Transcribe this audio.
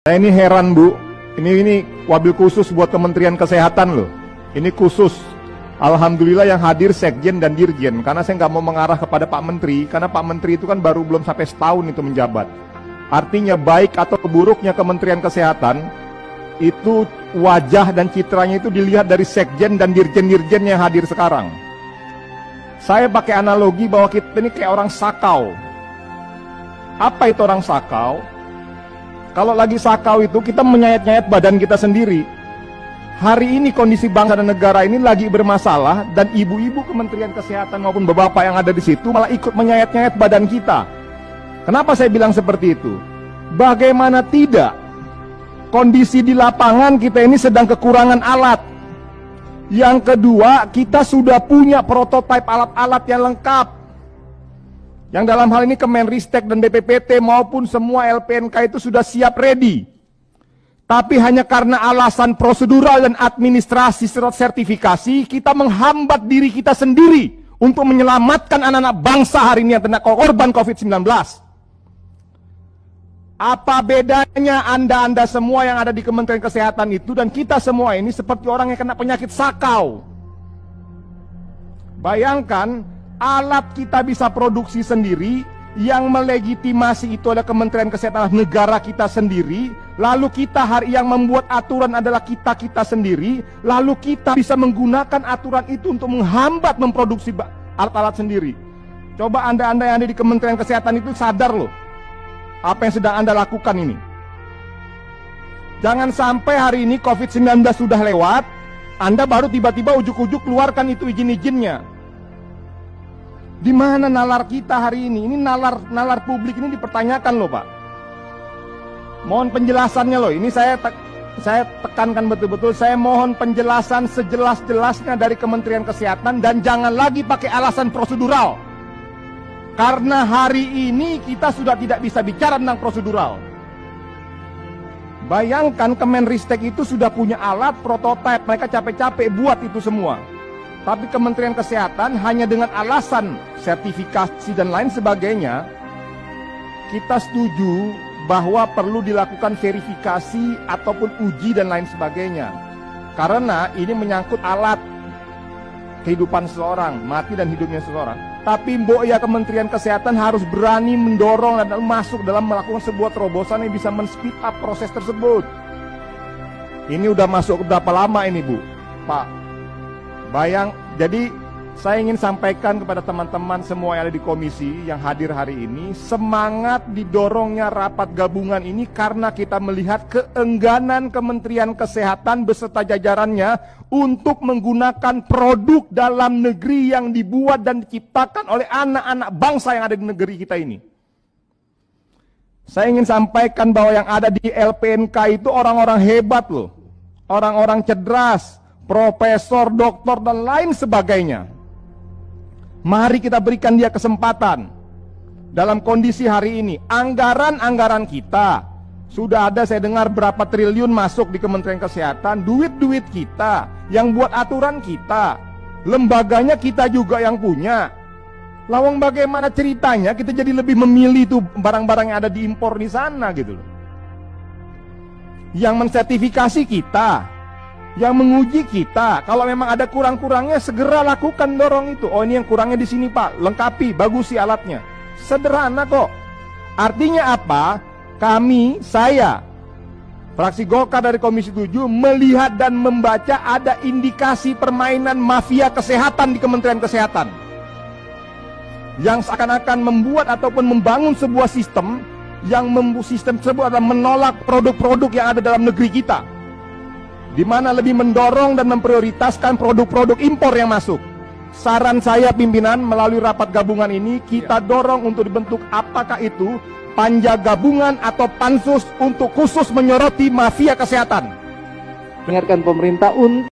Saya ini heran Bu, ini wabil khusus buat Kementerian Kesehatan loh. Ini khusus, alhamdulillah yang hadir Sekjen dan Dirjen, karena saya nggak mau mengarah kepada Pak Menteri, karena Pak Menteri itu kan baru belum sampai setahun itu menjabat. Artinya baik atau buruknya Kementerian Kesehatan, itu wajah dan citranya itu dilihat dari Sekjen dan Dirjen-Dirjen yang hadir sekarang. Saya pakai analogi bahwa kita ini kayak orang sakau. Apa itu orang sakau? Kalau lagi sakau itu kita menyayat-nyayat badan kita sendiri. Hari ini kondisi bangsa dan negara ini lagi bermasalah dan ibu-ibu Kementerian Kesehatan maupun bapak-bapak yang ada di situ malah ikut menyayat-nyayat badan kita. Kenapa saya bilang seperti itu? Bagaimana tidak? Kondisi di lapangan kita ini sedang kekurangan alat. Yang kedua, kita sudah punya prototipe alat-alat yang lengkap. Yang dalam hal ini Kemenristek dan BPPT maupun semua LPNK itu sudah siap ready. Tapi hanya karena alasan prosedural dan administrasi sertifikasi, kita menghambat diri kita sendiri untuk menyelamatkan anak-anak bangsa hari ini yang kena korban COVID-19. Apa bedanya Anda semua yang ada di Kementerian Kesehatan itu dan kita semua ini seperti orang yang kena penyakit sakau? Bayangkan, alat kita bisa produksi sendiri, yang melegitimasi itu adalah Kementerian Kesehatan negara kita sendiri, lalu kita yang membuat aturan adalah kita sendiri, lalu kita bisa menggunakan aturan itu untuk menghambat memproduksi alat-alat sendiri. Coba Anda yang ada di Kementerian Kesehatan itu sadar loh, apa yang sedang Anda lakukan ini. Jangan sampai hari ini COVID-19 sudah lewat, Anda baru tiba-tiba ujuk-ujuk keluarkan itu izin-izinnya. Di mana nalar kita hari ini? Ini nalar publik ini dipertanyakan loh Pak. Mohon penjelasannya loh. Ini saya tekankan betul-betul. Saya mohon penjelasan sejelas-jelasnya dari Kementerian Kesehatan dan jangan lagi pakai alasan prosedural. Karena hari ini kita sudah tidak bisa bicara tentang prosedural. Bayangkan Kemenristek itu sudah punya alat prototipe, mereka capek-capek buat itu semua. Tapi Kementerian Kesehatan hanya dengan alasan sertifikasi dan lain sebagainya, kita setuju bahwa perlu dilakukan verifikasi ataupun uji dan lain sebagainya. Karena ini menyangkut alat kehidupan seseorang, mati dan hidupnya seseorang. Tapi mbok ya Kementerian Kesehatan harus berani mendorong dan masuk dalam melakukan sebuah terobosan yang bisa men-speed up proses tersebut. Ini udah masuk berapa lama ini Bu? Pak, jadi saya ingin sampaikan kepada teman-teman semua yang ada di komisi yang hadir hari ini, semangat didorongnya rapat gabungan ini karena kita melihat keengganan Kementerian Kesehatan beserta jajarannya untuk menggunakan produk dalam negeri yang dibuat dan diciptakan oleh anak-anak bangsa yang ada di negeri kita ini. Saya ingin sampaikan bahwa yang ada di LPNK itu orang-orang hebat loh, orang-orang cerdas, profesor, doktor, dan lain sebagainya. Mari kita berikan dia kesempatan. Dalam kondisi hari ini, anggaran kita sudah ada, saya dengar berapa triliun masuk di Kementerian Kesehatan, duit-duit kita, yang buat aturan kita, lembaganya kita juga yang punya. Lawang bagaimana ceritanya kita jadi lebih memilih tuh barang-barang yang ada diimpor di sana gitu loh. Yang mensertifikasi kita, yang menguji kita. Kalau memang ada kurang-kurangnya segera lakukan, dorong itu. Oh ini yang kurangnya di sini Pak, lengkapi, bagusi alatnya. Sederhana kok. Artinya apa? Saya fraksi Golkar dari Komisi 7 melihat dan membaca ada indikasi permainan mafia kesehatan di Kementerian Kesehatan, yang seakan-akan membuat ataupun membangun sebuah sistem yang sistem tersebut adalah menolak produk-produk yang ada dalam negeri kita, di mana lebih mendorong dan memprioritaskan produk-produk impor yang masuk. Saran saya pimpinan melalui rapat gabungan ini, kita dorong untuk dibentuk apakah itu panja gabungan atau pansus untuk khusus menyoroti mafia kesehatan. Mengingatkan pemerintah untuk